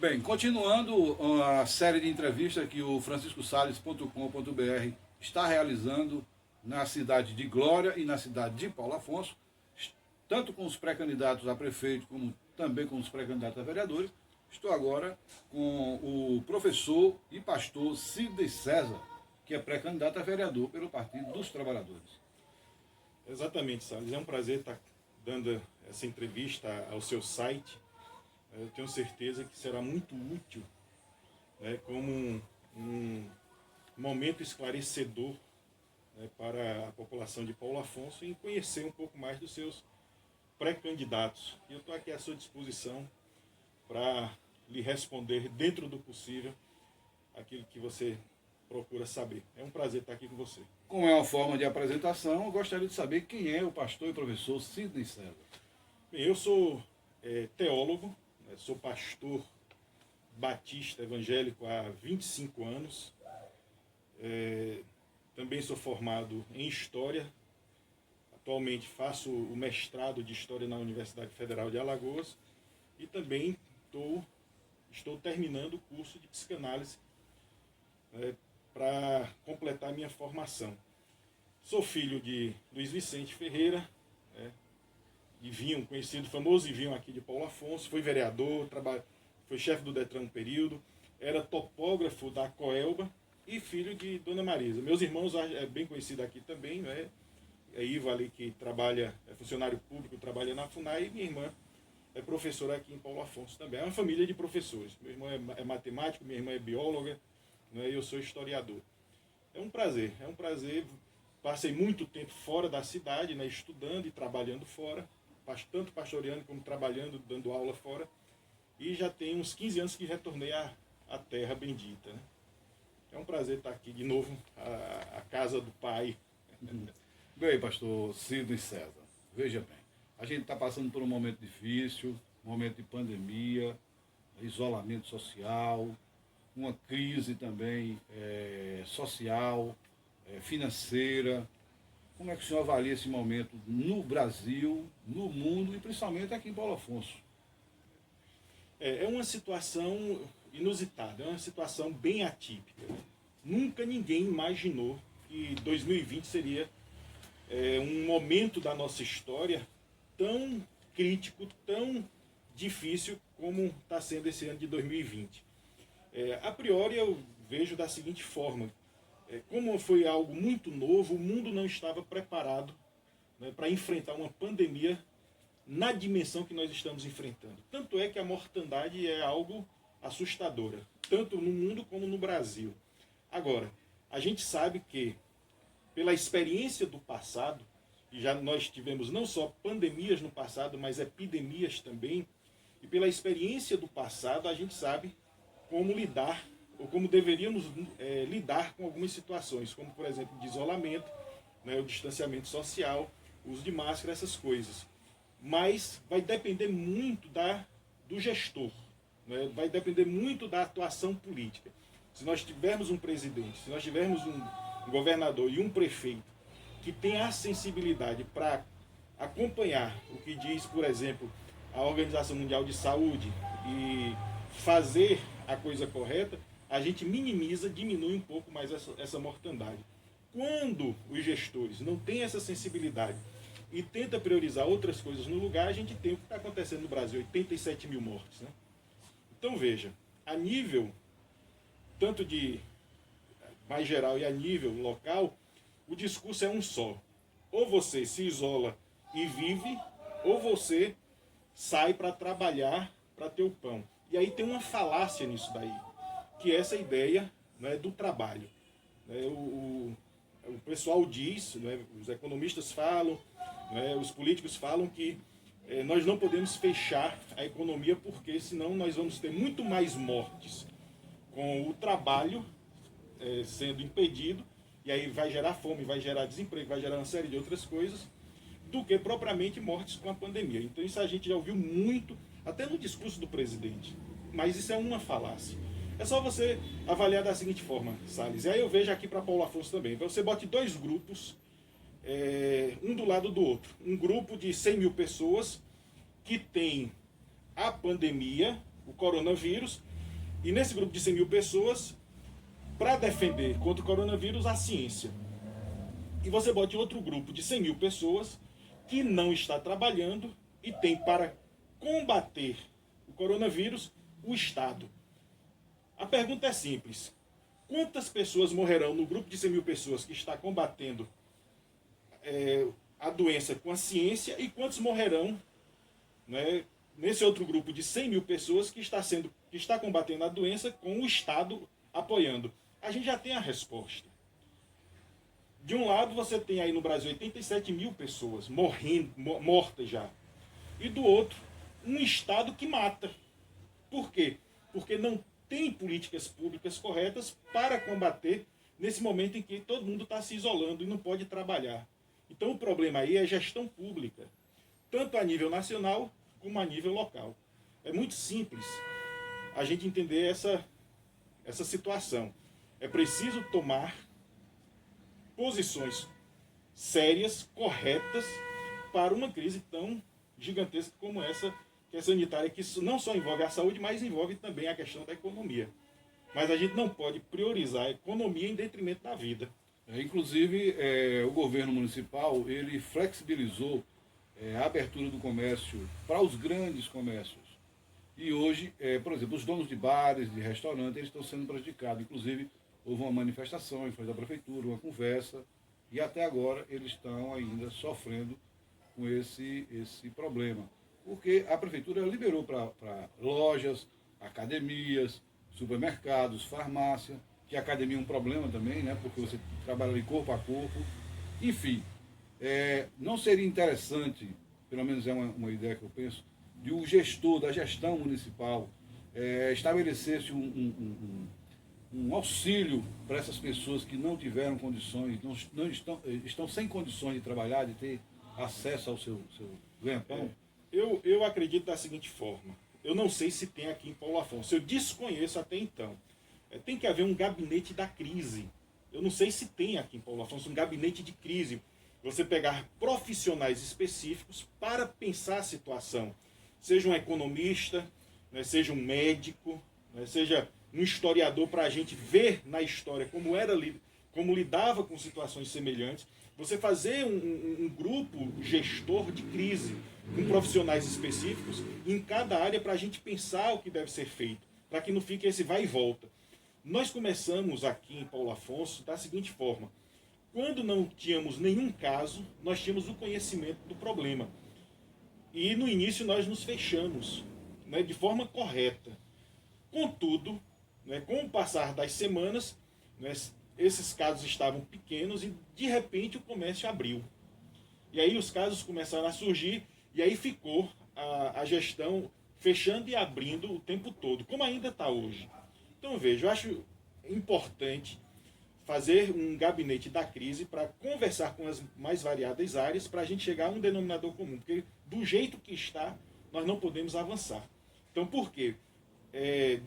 Bem, continuando a série de entrevistas que o franciscosales.com.br está realizando na cidade de Glória e na cidade de Paulo Afonso, tanto com os pré-candidatos a prefeito, como também com os pré-candidatos a vereadores, estou agora com o professor e pastor Sidney César, que é pré-candidato a vereador pelo Partido dos Trabalhadores. Exatamente, Salles. É um prazer estar dando essa entrevista ao seu site. Eu tenho certeza que será muito útil, né, como um momento esclarecedor, né, para a população de Paulo Afonso em conhecer um pouco mais dos seus pré-candidatos. E eu estou aqui à sua disposição para lhe responder, dentro do possível, aquilo que você procura saber. É um prazer estar aqui com você. Como é uma forma de apresentação, eu gostaria de saber quem é o pastor e professor Sidney César. Bem, eu sou teólogo, né, sou pastor batista evangélico há 25 anos. Também sou formado em História. Atualmente faço o mestrado de História na Universidade Federal de Alagoas e também estou terminando o curso de Psicanálise, para completar a minha formação. Sou filho de Luiz Vicente Ferreira, conhecido, famoso Ivinho aqui de Paulo Afonso, foi vereador, foi chefe do Detran um período, era topógrafo da Coelba e filho de Dona Marisa. Meus irmãos é bem conhecido aqui também, né? É Iva ali que trabalha, é funcionário público, trabalha na FUNAI, e minha irmã é professora aqui em Paulo Afonso também. É uma família de professores. Meu irmão é matemático, minha irmã é bióloga, né? Eu sou historiador. É um prazer. Passei muito tempo fora da cidade, né, estudando e trabalhando fora, tanto pastoreando como trabalhando, dando aula fora. E já tem uns 15 anos que retornei à terra bendita, né? É um prazer estar aqui de novo, a casa do Pai. Bem, pastor Sidney César, veja bem, a gente está passando por um momento difícil, momento de pandemia, isolamento social, uma crise também social, financeira. Como é que o senhor avalia esse momento no Brasil, no mundo e principalmente aqui em Paulo Afonso? É uma situação inusitada, é uma situação bem atípica. Nunca ninguém imaginou que 2020 seria um momento da nossa história tão crítico, tão difícil como está sendo esse ano de 2020. A priori eu vejo da seguinte forma: como foi algo muito novo, o mundo não estava preparado, né, para enfrentar uma pandemia na dimensão que nós estamos enfrentando. Tanto é que a mortandade é algo assustadora, tanto no mundo como no Brasil. Agora, a gente sabe que, pela experiência do passado, e já nós tivemos não só pandemias no passado, mas epidemias também, e pela experiência do passado a gente sabe como lidar, ou como deveríamos lidar com algumas situações, como por exemplo de isolamento, né, o distanciamento social, o uso de máscara, essas coisas. Mas vai depender muito do gestor, né, vai depender muito da atuação política. Se nós tivermos um presidente, se nós tivermos um governador e um prefeito que tem a sensibilidade para acompanhar o que diz, por exemplo, a Organização Mundial de Saúde e fazer a coisa correta, a gente minimiza, diminui um pouco mais essa mortandade. Quando os gestores não têm essa sensibilidade e tentam priorizar outras coisas no lugar, a gente tem o que está acontecendo no Brasil, 87 mil mortes, né? Então veja, a nível tanto de mais geral e a nível local, o discurso é um só. Ou você se isola e vive, ou você sai para trabalhar para ter o pão. E aí tem uma falácia nisso daí, que é essa ideia, né, do trabalho. O pessoal diz, né, os economistas falam, né, os políticos falam que nós não podemos fechar a economia porque senão nós vamos ter muito mais mortes com o trabalho sendo impedido, e aí vai gerar fome, vai gerar desemprego, vai gerar uma série de outras coisas, do que propriamente mortes com a pandemia. Então isso a gente já ouviu muito, até no discurso do presidente, mas isso é uma falácia. É só você avaliar da seguinte forma, Salles, e aí eu vejo aqui para Paulo Afonso também, você bote dois grupos, um do lado do outro, um grupo de 100 mil pessoas que tem a pandemia, o coronavírus, E nesse grupo de 100 mil pessoas, para defender contra o coronavírus, a ciência. E você bota em outro grupo de 100 mil pessoas que não está trabalhando e tem para combater o coronavírus o Estado. A pergunta é simples. Quantas pessoas morrerão no grupo de 100 mil pessoas que está combatendo a doença com a ciência e quantos morrerão, né, nesse outro grupo de 100 mil pessoas que está combatendo a doença com o Estado apoiando? A gente já tem a resposta. De um lado você tem aí no Brasil 87 mil pessoas mortas já. E do outro, um Estado que mata. Por quê? Porque não tem políticas públicas corretas para combater nesse momento em que todo mundo está se isolando e não pode trabalhar. Então o problema aí é gestão pública, tanto a nível nacional como a nível local. É muito simples a gente entender essa situação. É preciso tomar posições sérias, corretas, para uma crise tão gigantesca como essa, que é sanitária, que não só envolve a saúde, mas envolve também a questão da economia. Mas a gente não pode priorizar a economia em detrimento da vida. Inclusive, o governo municipal, ele flexibilizou a abertura do comércio para os grandes comércios. E hoje, por exemplo, os donos de bares, de restaurantes, eles estão sendo prejudicados. Inclusive, houve uma manifestação em frente à prefeitura, uma conversa, e até agora eles estão ainda sofrendo com esse problema. Porque a prefeitura liberou para lojas, academias, supermercados, farmácia, que a academia é um problema também, né? Porque você trabalha ali corpo a corpo. Enfim, não seria interessante, pelo menos é uma ideia que eu penso, de o gestor da gestão municipal estabelecesse um auxílio para essas pessoas que não tiveram condições, não estão sem condições de trabalhar, de ter acesso ao seu ganha-pão? Eu acredito da seguinte forma. Eu não sei se tem aqui em Paulo Afonso. Eu desconheço até então. Tem que haver um gabinete da crise. Eu não sei se tem aqui em Paulo Afonso um gabinete de crise. Você pegar profissionais específicos para pensar a situação. Seja um economista, né, seja um médico, né, seja um historiador, para a gente ver na história como lidava com situações semelhantes. Você fazer um grupo gestor de crise, com profissionais específicos em cada área, para a gente pensar o que deve ser feito, para que não fique esse vai e volta. Nós começamos aqui em Paulo Afonso da seguinte forma. Quando não tínhamos nenhum caso, nós tínhamos o conhecimento do problema. E no início nós nos fechamos, né, de forma correta. Contudo, né, com o passar das semanas, né, esses casos estavam pequenos e de repente o comércio abriu. E aí os casos começaram a surgir e aí ficou a gestão fechando e abrindo o tempo todo, como ainda está hoje. Então veja, eu acho importante fazer um gabinete da crise para conversar com as mais variadas áreas para a gente chegar a um denominador comum, porque do jeito que está, nós não podemos avançar. Então por quê?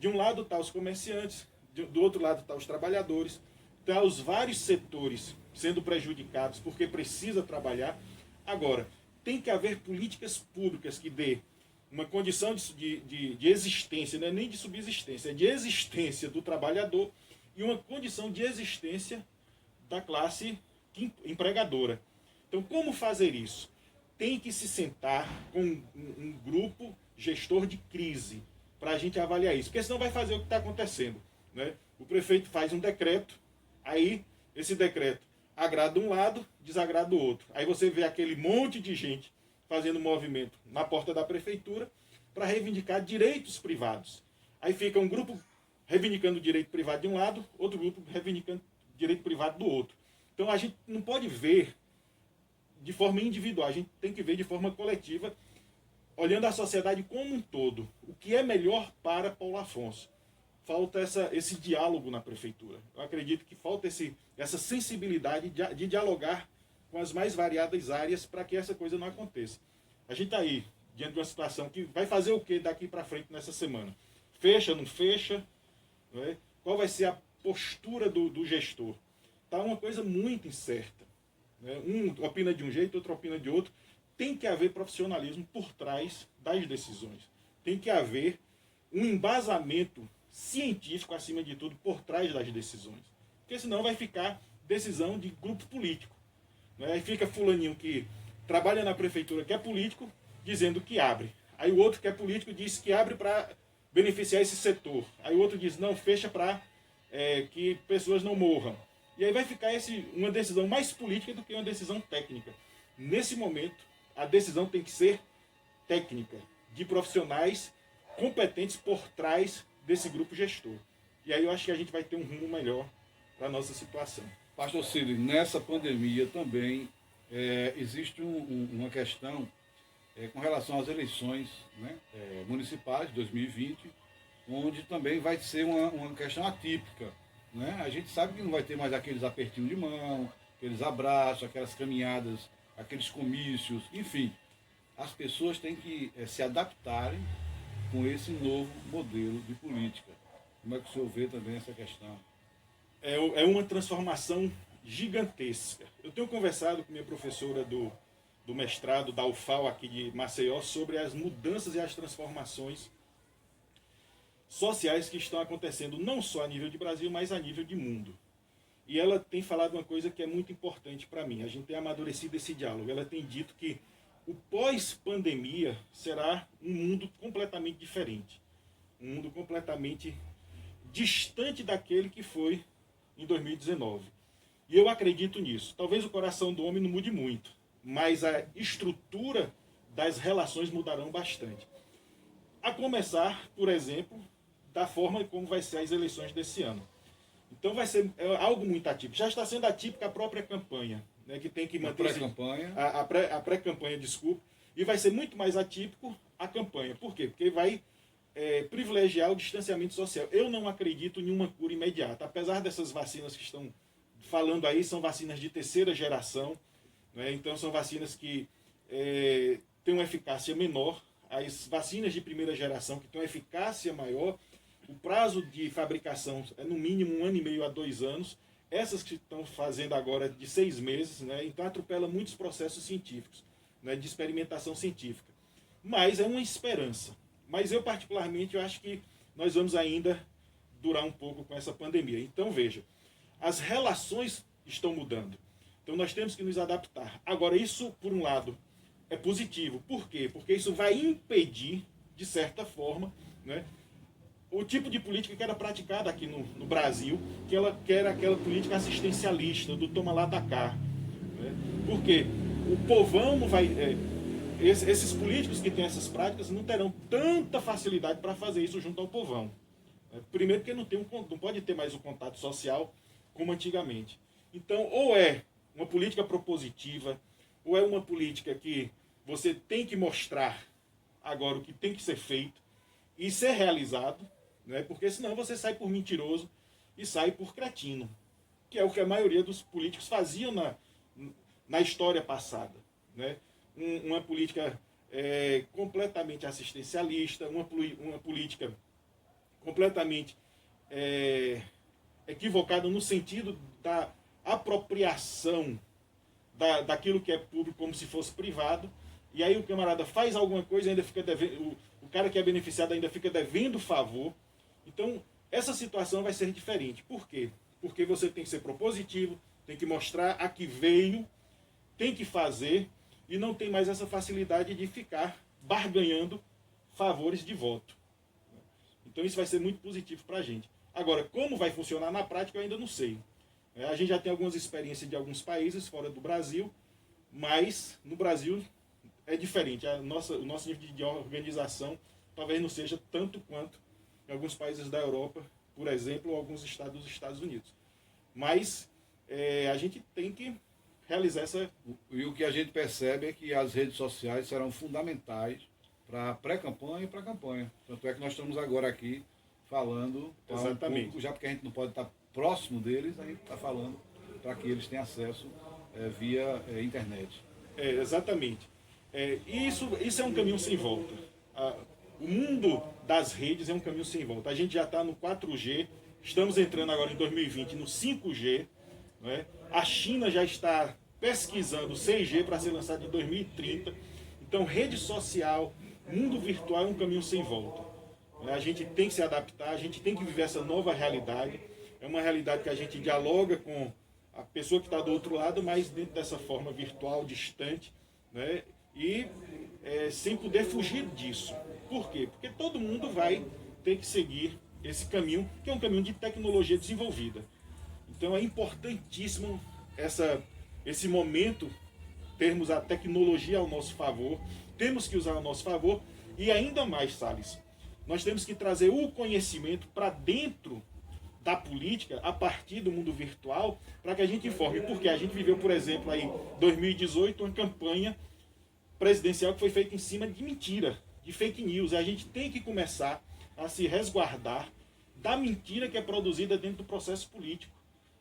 De um lado estão os comerciantes, do outro lado estão os trabalhadores, estão os vários setores sendo prejudicados porque precisa trabalhar. Agora, tem que haver políticas públicas que dê uma condição de existência, não é nem de subsistência, é de existência do trabalhador e uma condição de existência da classe empregadora. Então, como fazer isso? Tem que se sentar com um grupo gestor de crise para a gente avaliar isso, porque senão vai fazer o que está acontecendo, né? O prefeito faz um decreto, aí esse decreto agrada um lado, desagrada o outro. Aí você vê aquele monte de gente fazendo movimento na porta da prefeitura para reivindicar direitos privados. Aí fica um grupo reivindicando direito privado de um lado, outro grupo reivindicando direito privado do outro. Então a gente não pode ver de forma individual, a gente tem que ver de forma coletiva, olhando a sociedade como um todo. O que é melhor para Paulo Afonso? Falta esse diálogo na prefeitura. Eu acredito que falta essa sensibilidade de dialogar com as mais variadas áreas para que essa coisa não aconteça. A gente está aí, diante de uma situação que vai fazer o que daqui para frente nessa semana? Fecha, não fecha? Não é? Qual vai ser a postura do gestor? Está uma coisa muito incerta. Né? Um opina de um jeito, outro opina de outro. Tem que haver profissionalismo por trás das decisões. Tem que haver um embasamento científico, acima de tudo, por trás das decisões. Porque senão vai ficar decisão de grupo político. Né? Aí fica fulaninho que trabalha na prefeitura, que é político, dizendo que abre. Aí o outro que é político diz que abre para beneficiar esse setor. Aí o outro diz, não, fecha para que pessoas não morram. E aí vai ficar uma decisão mais política do que uma decisão técnica. Nesse momento, a decisão tem que ser técnica, de profissionais competentes por trás desse grupo gestor. E aí eu acho que a gente vai ter um rumo melhor para a nossa situação. Pastor Cílio, nessa pandemia também existe uma questão com relação às eleições, né, municipais de 2020, onde também vai ser uma questão atípica. Né? A gente sabe que não vai ter mais aqueles apertinhos de mão, aqueles abraços, aquelas caminhadas, aqueles comícios, enfim. As pessoas têm que se adaptarem com esse novo modelo de política. Como é que o senhor vê também essa questão? É uma transformação gigantesca. Eu tenho conversado com minha professora do mestrado da UFAL aqui de Maceió sobre as mudanças e as transformações sociais que estão acontecendo não só a nível de Brasil, mas a nível de mundo. E ela tem falado uma coisa que é muito importante para mim. A gente tem amadurecido esse diálogo. Ela tem dito que o pós-pandemia será um mundo completamente diferente. Um mundo completamente distante daquele que foi em 2019. E eu acredito nisso. Talvez o coração do homem não mude muito, mas a estrutura das relações mudarão bastante. A começar, por exemplo, da forma como vai ser as eleições desse ano. Então vai ser algo muito atípico. Já está sendo atípica a própria campanha, né, que tem que manter a pré-campanha, desculpa, e vai ser muito mais atípico a campanha. Por quê? Porque vai privilegiar o distanciamento social. Eu não acredito em uma cura imediata, apesar dessas vacinas que estão falando aí, são vacinas de terceira geração, né, então são vacinas que têm uma eficácia menor. As vacinas de primeira geração, que têm uma eficácia maior, o prazo de fabricação é no mínimo 1 ano e meio a 2 anos. Essas que estão fazendo agora de 6 meses, né? Então atropela muitos processos científicos, né? De experimentação científica. Mas é uma esperança. Mas eu particularmente eu acho que nós vamos ainda durar um pouco com essa pandemia. Então veja, as relações estão mudando. Então nós temos que nos adaptar. Agora isso, por um lado, é positivo. Por quê? Porque isso vai impedir, de certa forma, né, o tipo de política que era praticada aqui no Brasil, que era aquela política assistencialista, do toma lá da cá. Né? Porque o povão não vai... esses políticos que têm essas práticas não terão tanta facilidade para fazer isso junto ao povão. Primeiro porque não pode ter mais o contato social como antigamente. Então, ou é uma política propositiva, ou é uma política que você tem que mostrar agora o que tem que ser feito e ser realizado, né? Porque senão você sai por mentiroso e sai por cretino, que é o que a maioria dos políticos faziam na história passada. Né? Uma política completamente assistencialista, uma política completamente equivocada no sentido da apropriação daquilo que é público como se fosse privado, e aí o camarada faz alguma coisa e ainda fica devendo, o cara que é beneficiado ainda fica devendo favor. Então, essa situação vai ser diferente. Por quê? Porque você tem que ser propositivo, tem que mostrar a que veio, tem que fazer, e não tem mais essa facilidade de ficar barganhando favores de voto. Então isso vai ser muito positivo para a gente. Agora, como vai funcionar na prática, eu ainda não sei. A gente já tem algumas experiências de alguns países fora do Brasil, mas no Brasil é diferente. O nosso nível de organização talvez não seja tanto quanto em alguns países da Europa, por exemplo, ou alguns estados dos Estados Unidos. Mas a gente tem que realizar essa... E o que a gente percebe é que as redes sociais serão fundamentais para a pré-campanha e para a campanha. Tanto é que nós estamos agora aqui falando para um público, já porque a gente não pode estar próximo deles, a gente está falando para que eles tenham acesso via internet. Exatamente. Isso é um caminho sem volta. O mundo das redes é um caminho sem volta. A gente já está no 4G, estamos entrando agora em 2020 no 5G. Não é? A China já está pesquisando 6G para ser lançado em 2030. Então, rede social, mundo virtual é um caminho sem volta. A gente tem que se adaptar, a gente tem que viver essa nova realidade. É uma realidade que a gente dialoga com a pessoa que está do outro lado, mas dentro dessa forma virtual, distante, né? E sem poder fugir disso. Por quê? Porque todo mundo vai ter que seguir esse caminho, que é um caminho de tecnologia desenvolvida. Então é importantíssimo esse momento, termos a tecnologia ao nosso favor, temos que usar ao nosso favor, e ainda mais, Salles, nós temos que trazer o conhecimento para dentro da política a partir do mundo virtual, para que a gente informe. Porque a gente viveu, por exemplo, aí 2018, uma campanha presidencial que foi feita em cima de mentira, de fake news. A gente tem que começar a se resguardar da mentira que é produzida dentro do processo político,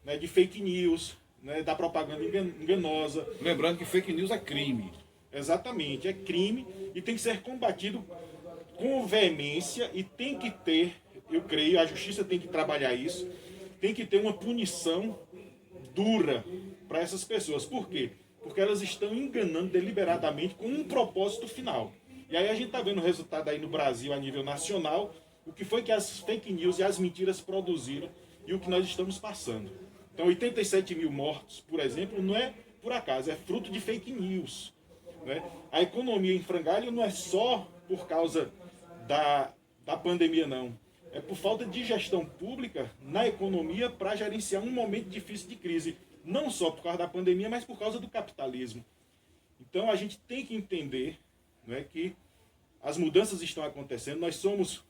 né, de fake news, né, da propaganda enganosa. Lembrando que fake news é crime. Exatamente, é crime e tem que ser combatido com veemência, e tem que ter, eu creio, a justiça tem que trabalhar isso, tem que ter uma punição dura para essas pessoas. Por quê? Porque elas estão enganando deliberadamente com um propósito final. E aí a gente está vendo o resultado aí no Brasil, a nível nacional, o que foi que as fake news e as mentiras produziram e o que nós estamos passando. Então 87 mil mortos, por exemplo, não é por acaso, é fruto de fake news. Né? A economia em frangalho não é só por causa da pandemia, não. É por falta de gestão pública na economia para gerenciar um momento difícil de crise. Não só por causa da pandemia, mas por causa do capitalismo. Então a gente tem que entender, né, que as mudanças estão acontecendo, nós somos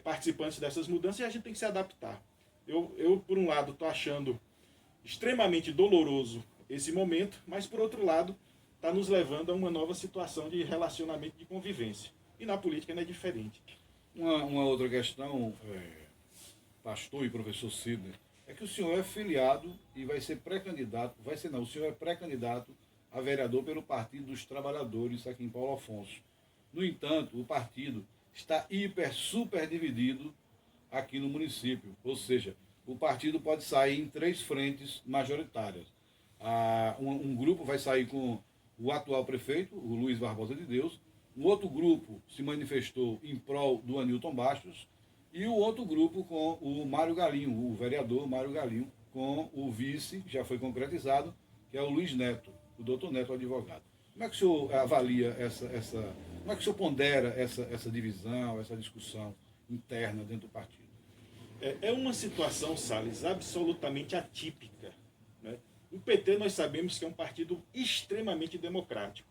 participantes dessas mudanças e a gente tem que se adaptar. Eu por um lado, estou achando extremamente doloroso esse momento, mas por outro lado, está nos levando a uma nova situação de relacionamento, de convivência. E na política não é diferente. Uma outra questão, pastor e professor Sidney, é que o senhor é filiado e vai ser pré-candidato, o senhor é pré-candidato a vereador pelo Partido dos Trabalhadores aqui em Paulo Afonso. No entanto, o partido está super dividido aqui no município, ou seja, o partido pode sair em 3 frentes majoritárias. Um grupo vai sair com o atual prefeito, o Luiz Barbosa de Deus, um outro grupo se manifestou em prol do Anilton Bastos, e o outro grupo com o Mário Galinho, o vereador Mário Galinho, com o vice, que já foi concretizado, que é o Luiz Neto, o doutor Neto, advogado. Como é que o senhor avalia como é que o senhor pondera essa divisão, essa discussão interna dentro do partido? É uma situação, Salles, absolutamente atípica. Né? O PT, nós sabemos que é um partido extremamente democrático.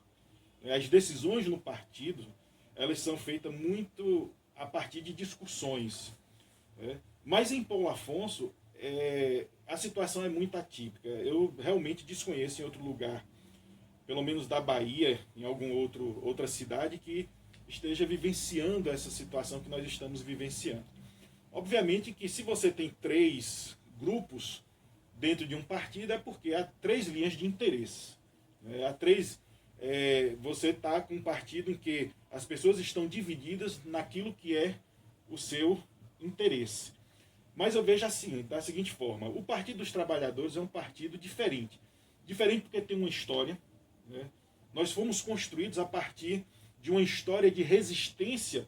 As decisões no partido, elas são feitas muito a partir de discussões. Né? Mas em Paulo Afonso, a situação é muito atípica. Eu realmente desconheço em outro lugar, pelo menos da Bahia, em alguma outra cidade, que esteja vivenciando essa situação que nós estamos vivenciando. Obviamente que se você tem 3 grupos dentro de um partido, é porque há 3 linhas de interesse. Você está com um partido em que as pessoas estão divididas naquilo que é o seu interesse. Mas eu vejo assim, da seguinte forma: o Partido dos Trabalhadores é um partido diferente. Diferente porque tem uma história. Né? Nós fomos construídos a partir de uma história de resistência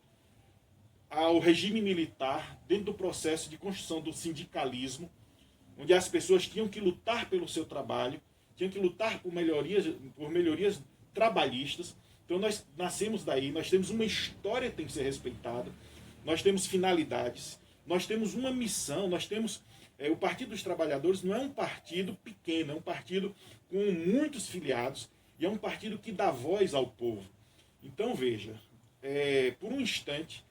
ao regime militar, dentro do processo de construção do sindicalismo, onde as pessoas tinham que lutar pelo seu trabalho, tinham que lutar por melhorias trabalhistas. Então nós nascemos daí, nós temos uma história que tem que ser respeitada, nós temos finalidades, nós temos uma missão, nós temos... o Partido dos Trabalhadores não é um partido pequeno, é um partido com muitos filiados e é um partido que dá voz ao povo. Então veja, por um instante,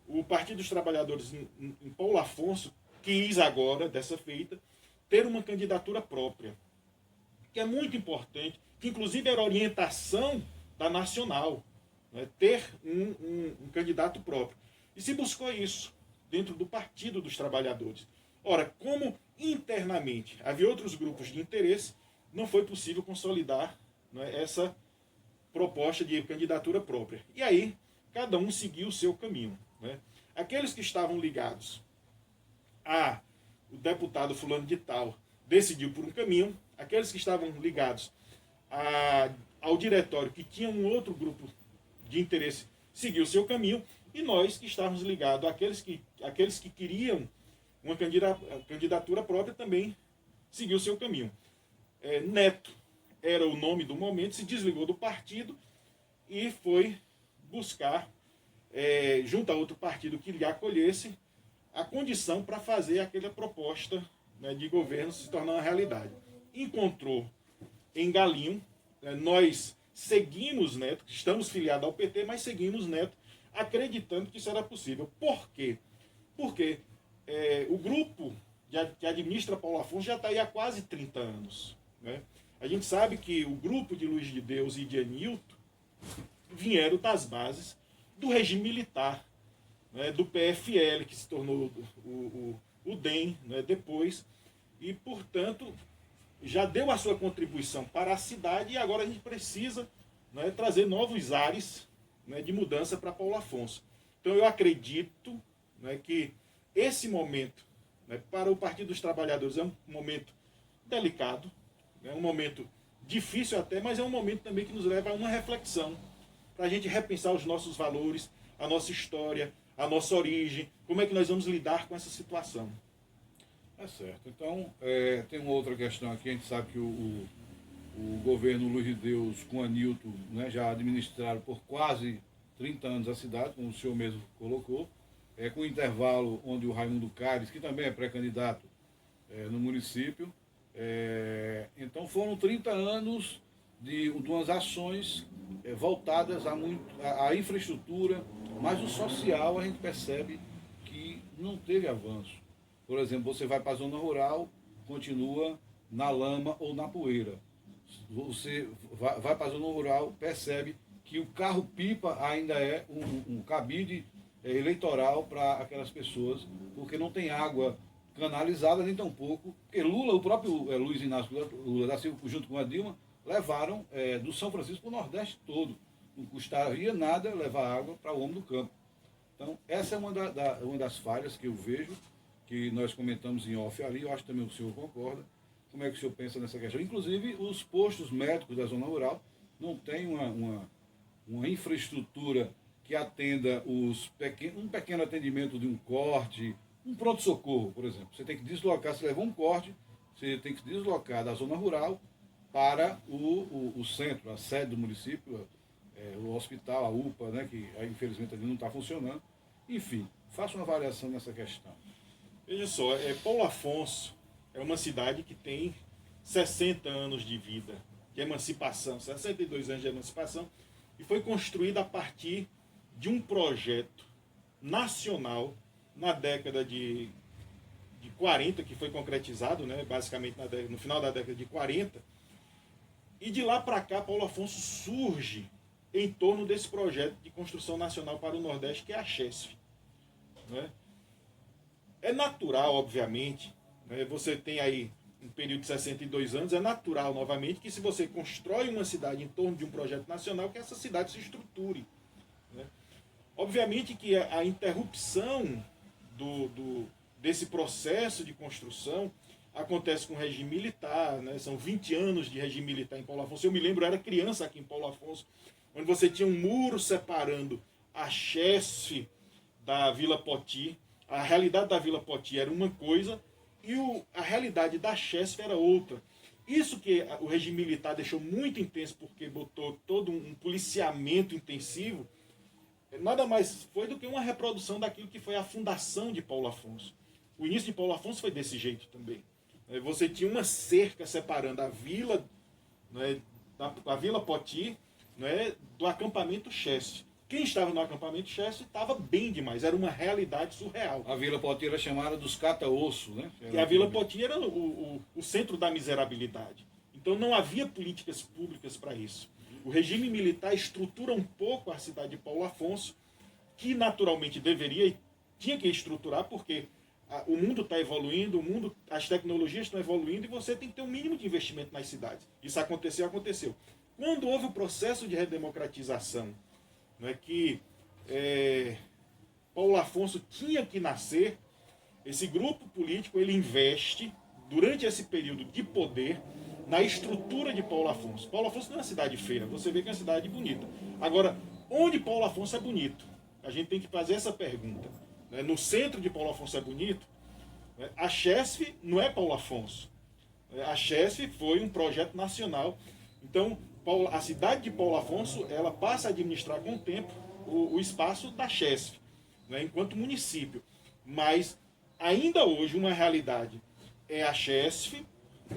o Partido dos Trabalhadores em Paulo Afonso quis agora, dessa feita, ter uma candidatura própria, que é muito importante, que inclusive era orientação da Nacional, né, ter um candidato próprio. E se buscou isso dentro do Partido dos Trabalhadores. Ora, como internamente havia outros grupos de interesse, não foi possível consolidar, né, essa proposta de candidatura própria. E aí, cada um seguiu o seu caminho. Né? Aqueles que estavam ligados o deputado fulano de tal decidiu por um caminho, aqueles que estavam ligados ao diretório, que tinha um outro grupo de interesse, seguiu o seu caminho, e nós que estávamos ligados àqueles que queriam uma candidatura própria também seguiu o seu caminho. Neto era o nome do momento, se desligou do partido e foi buscar, junto a outro partido que lhe acolhesse, a condição para fazer aquela proposta, né, de governo se tornar uma realidade. Encontrou em Galinho, nós seguimos Neto, estamos filiados ao PT, mas seguimos Neto, acreditando que isso era possível. Por quê? Porque o grupo que administra Paulo Afonso já está aí há quase 30 anos. Né? A gente sabe que o grupo de Luiz de Deus e de Anilton vieram das bases do regime militar, né, do PFL, que se tornou o DEM, né, depois, e, portanto, já deu a sua contribuição para a cidade e agora a gente precisa, né, trazer novos ares, né, de mudança para Paulo Afonso. Então eu acredito, né, que esse momento, né, para o Partido dos Trabalhadores é um momento delicado, é um momento difícil até, mas é um momento também que nos leva a uma reflexão, para a gente repensar os nossos valores, a nossa história, a nossa origem, como é que nós vamos lidar com essa situação. É certo. Então, tem uma outra questão aqui, a gente sabe que o governo Luiz de Deus com Anilton, né, já administraram por quase 30 anos a cidade, como o senhor mesmo colocou, com um intervalo onde o Raimundo Caires, que também é pré-candidato no município, então foram 30 anos de umas ações voltadas à infraestrutura, mas o social a gente percebe que não teve avanço. Por exemplo, você vai para a zona rural, continua na lama ou na poeira. Você vai para a zona rural, percebe que o carro-pipa ainda é um cabide eleitoral para aquelas pessoas, porque não tem água canalizada, nem tampouco, porque Lula, o próprio Luiz Inácio Lula da Silva, junto com a Dilma, levaram do São Francisco para o Nordeste todo. Não custaria nada levar água para o homem do campo. Então, essa é uma das falhas que eu vejo, que nós comentamos em off ali, eu acho que também o senhor concorda. Como é que o senhor pensa nessa questão? Inclusive, os postos médicos da zona rural não têm uma infraestrutura que atenda um pequeno atendimento de um corte, um pronto-socorro, por exemplo. Você tem que deslocar, se levou um corte, você tem que se deslocar da zona rural para o centro, a sede do município, o hospital, a UPA, né, que infelizmente ali não está funcionando. Enfim, faça uma avaliação nessa questão. Veja só, Paulo Afonso é uma cidade que tem 60 anos de vida, de emancipação, 62 anos de emancipação, e foi construída a partir de um projeto nacional na década de 40, que foi concretizado, né, basicamente no final da década de 40, e de lá para cá Paulo Afonso surge em torno desse projeto de construção nacional para o Nordeste, que é a CHESF. Né? É natural, obviamente, né, você tem aí um período de 62 anos, é natural, novamente, que se você constrói uma cidade em torno de um projeto nacional, que essa cidade se estruture. Né? Obviamente que a interrupção desse processo de construção acontece com o regime militar, né? São 20 anos de regime militar em Paulo Afonso. Eu me lembro, eu era criança aqui em Paulo Afonso, onde você tinha um muro separando a CHESF da Vila Poti. A realidade da Vila Poti era uma coisa e a realidade da CHESF era outra. Isso que o regime militar deixou muito intenso, porque botou todo um policiamento intensivo, nada mais foi do que uma reprodução daquilo que foi a fundação de Paulo Afonso. O início de Paulo Afonso foi desse jeito também. Você tinha uma cerca separando a vila, né, da Vila Poti, né, do acampamento CHESF. Quem estava no acampamento CHESF estava bem demais, era uma realidade surreal. A Vila Poti era chamada dos cata-osso, né? E a Vila Poti era o centro da miserabilidade. Então não havia políticas públicas para isso. O regime militar estrutura um pouco a cidade de Paulo Afonso, que naturalmente deveria e tinha que estruturar, porque o mundo está evoluindo, as tecnologias estão evoluindo e você tem que ter um mínimo de investimento nas cidades. Isso aconteceu. Quando houve o processo de redemocratização, né, que Paulo Afonso tinha que nascer, esse grupo político ele investe, durante esse período de poder, na estrutura de Paulo Afonso. Paulo Afonso não é uma cidade feia, você vê que é uma cidade bonita. Agora, onde Paulo Afonso é bonito? a gente tem que fazer essa pergunta. Né? No centro de Paulo Afonso é Bonito, né? A Chesf não é Paulo Afonso. A Chesf foi um projeto nacional. Então, a cidade de Paulo Afonso, ela passa a administrar com o tempo o espaço da Chesf, né? Enquanto município. Mas, ainda hoje, uma realidade é a Chesf,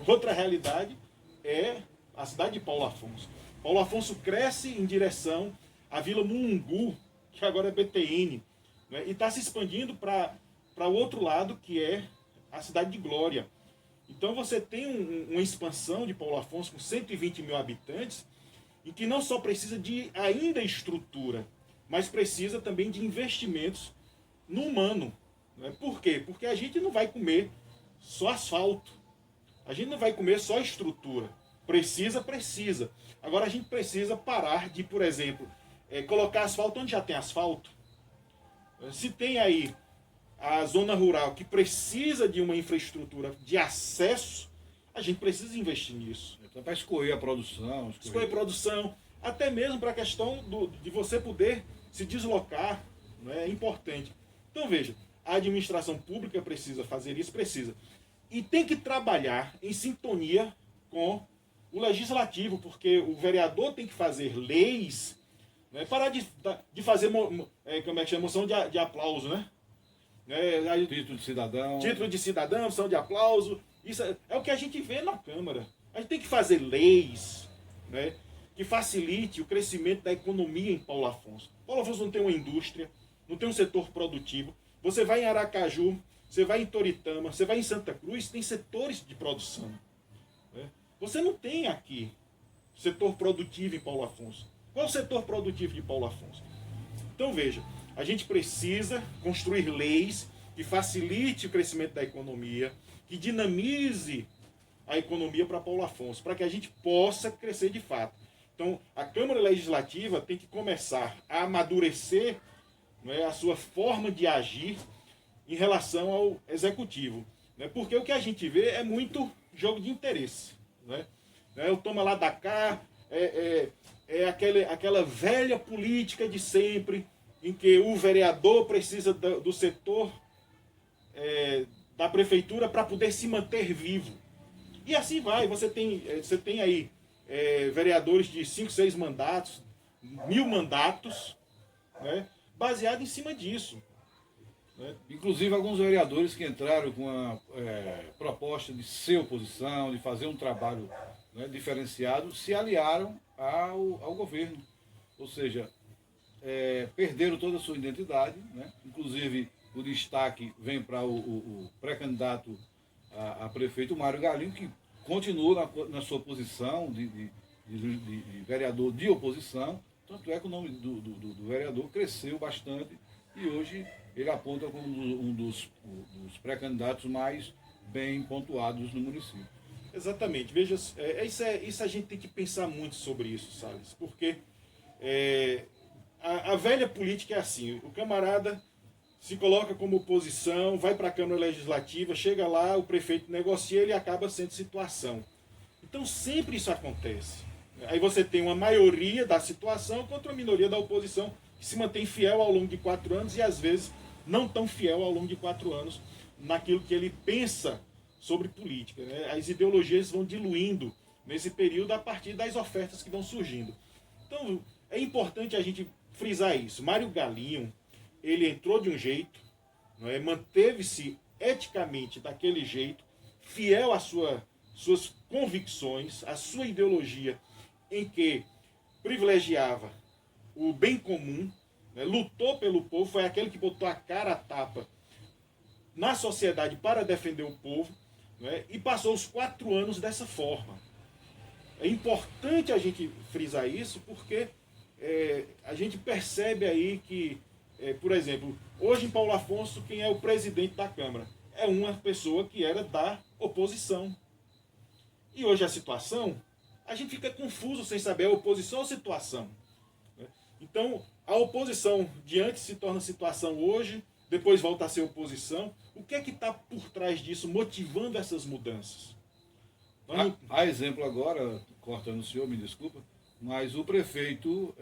outra realidade é a cidade de Paulo Afonso. Paulo Afonso cresce em direção à Vila Mulungu, que agora é BTN, né? E está se expandindo para o outro lado, que é a cidade de Glória. Então você tem uma expansão de Paulo Afonso com 120 mil habitantes, em que não só precisa de ainda estrutura, mas precisa também de investimentos no humano. Né? Por quê? Porque a gente não vai comer só asfalto. A gente não vai comer só estrutura. Precisa. Agora a gente precisa parar de, por exemplo, colocar asfalto onde já tem asfalto. Se tem aí a zona rural que precisa de uma infraestrutura de acesso, a gente precisa investir nisso. Então, para escolher a produção. Escolher produção, até mesmo para a questão de você poder se deslocar, né, é importante. Então veja, a administração pública precisa fazer isso, precisa. E tem que trabalhar em sintonia com o legislativo, porque o vereador tem que fazer leis, né, parar de fazer como é que chama, moção de aplauso, né? Título de cidadão. Título de cidadão, moção de aplauso. Isso é o que a gente vê na Câmara. A gente tem que fazer leis, né, que facilite o crescimento da economia em Paulo Afonso. Paulo Afonso não tem uma indústria, não tem um setor produtivo. Você vai em Aracaju, você vai em Toritama, você vai em Santa Cruz, tem setores de produção. Né? Você não tem aqui setor produtivo em Paulo Afonso. Qual é o setor produtivo de Paulo Afonso? Então veja, a gente precisa construir leis que facilite o crescimento da economia, que dinamize a economia para Paulo Afonso, para que a gente possa crescer de fato. Então, a Câmara Legislativa tem que começar a amadurecer, né, a sua forma de agir em relação ao Executivo. Né? Porque o que a gente vê é muito jogo de interesse. Né? O toma lá da cá, aquela velha política de sempre, em que o vereador precisa do setor da prefeitura para poder se manter vivo. E assim vai, você tem aí vereadores de 5, 6 mandatos, 1000 mandatos, né, baseado em cima disso. Né? Inclusive alguns vereadores que entraram com a proposta de ser oposição, de fazer um trabalho, né, diferenciado, se aliaram ao governo. Ou seja, perderam toda a sua identidade, né? Inclusive o destaque vem para o pré-candidato a prefeito Mário Galinho, que continua na sua posição de vereador de oposição, tanto é que o nome do vereador cresceu bastante e hoje ele aponta como um dos pré-candidatos mais bem pontuados no município. Exatamente, veja, isso a gente tem que pensar muito sobre isso, Salles, porque a velha política é assim, o camarada se coloca como oposição, vai para a Câmara Legislativa, chega lá, o prefeito negocia, ele acaba sendo situação. Então sempre isso acontece. Aí você tem uma maioria da situação contra uma minoria da oposição que se mantém fiel ao longo de 4 anos e às vezes não tão fiel ao longo de 4 anos naquilo que ele pensa sobre política. Né? As ideologias vão diluindo nesse período a partir das ofertas que vão surgindo. Então é importante a gente frisar isso. Mário Galinho, ele entrou de um jeito, não é? Manteve-se eticamente daquele jeito, fiel às suas convicções, à sua ideologia, em que privilegiava o bem comum, né? Lutou pelo povo, foi aquele que botou a cara a tapa na sociedade para defender o povo, né? E passou os 4 anos dessa forma. É importante a gente frisar isso porque a gente percebe aí que, por exemplo, hoje em Paulo Afonso, quem é o presidente da Câmara? É uma pessoa que era da oposição. E hoje a situação, a gente fica confuso sem saber a oposição ou situação. Então, a oposição de antes se torna situação hoje, depois volta a ser oposição. O que é que está por trás disso, motivando essas mudanças? Há exemplo agora, cortando o senhor, me desculpa, mas o prefeito,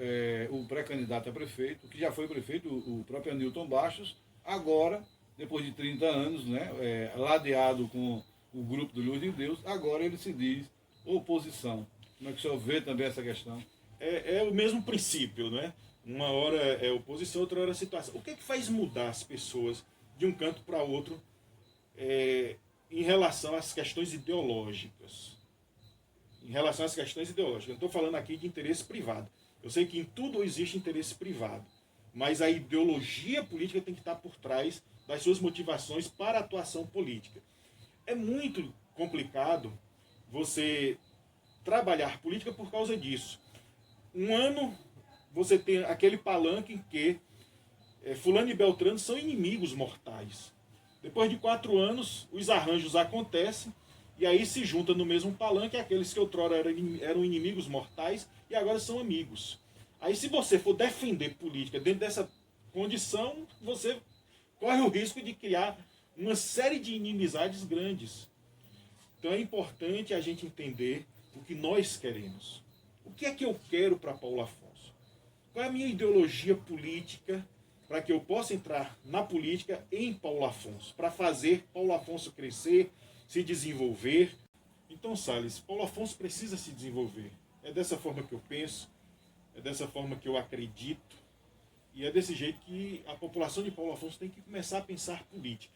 o pré-candidato a prefeito, que já foi prefeito, o próprio Anilton Bastos, agora, depois de 30 anos, né, ladeado com o grupo do Luz de Deus, agora ele se diz oposição. Como é que o senhor vê também essa questão? É o mesmo princípio, né? Uma hora é oposição, outra hora é situação. O que é que faz mudar as pessoas de um canto para outro em relação às questões ideológicas? Em relação às questões ideológicas. Eu não estou falando aqui de interesse privado. Eu sei que em tudo existe interesse privado. Mas a ideologia política tem que estar por trás das suas motivações para a atuação política. É muito complicado você trabalhar política por causa disso. Um ano você tem aquele palanque em que fulano e beltrano são inimigos mortais. Depois de 4 anos, os arranjos acontecem, e aí se junta no mesmo palanque aqueles que outrora eram inimigos mortais e agora são amigos. Aí se você for defender política dentro dessa condição, você corre o risco de criar uma série de inimizades grandes. Então é importante a gente entender o que nós queremos. O que é que eu quero para Paulo Afonso? Qual é a minha ideologia política para que eu possa entrar na política em Paulo Afonso? Para fazer Paulo Afonso crescer, se desenvolver. Então, Salles, Paulo Afonso precisa se desenvolver. É dessa forma que eu penso, é dessa forma que eu acredito, e é desse jeito que a população de Paulo Afonso tem que começar a pensar política,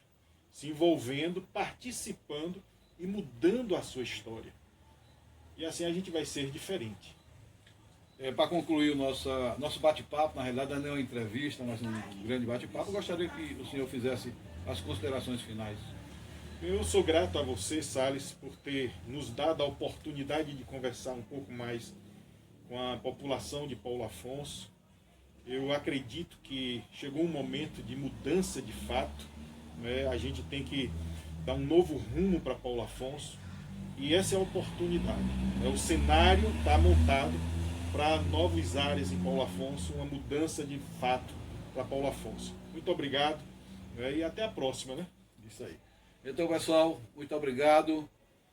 se envolvendo, participando e mudando a sua história. E assim a gente vai ser diferente. Para concluir o nosso bate-papo, na realidade não é uma entrevista, mas um grande bate-papo, eu gostaria que o senhor fizesse as considerações finais. Eu sou grato a você, Salles, por ter nos dado a oportunidade de conversar um pouco mais com a população de Paulo Afonso. Eu acredito que chegou um momento de mudança de fato, né? A gente tem que dar um novo rumo para Paulo Afonso, e essa é a oportunidade. O cenário está montado para novas áreas em Paulo Afonso, uma mudança de fato para Paulo Afonso. Muito obrigado, né? E até a próxima, né? Isso aí. Então, pessoal, muito obrigado.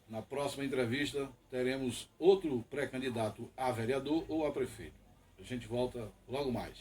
Na próxima entrevista teremos outro pré-candidato a vereador ou a prefeito. A gente volta logo mais.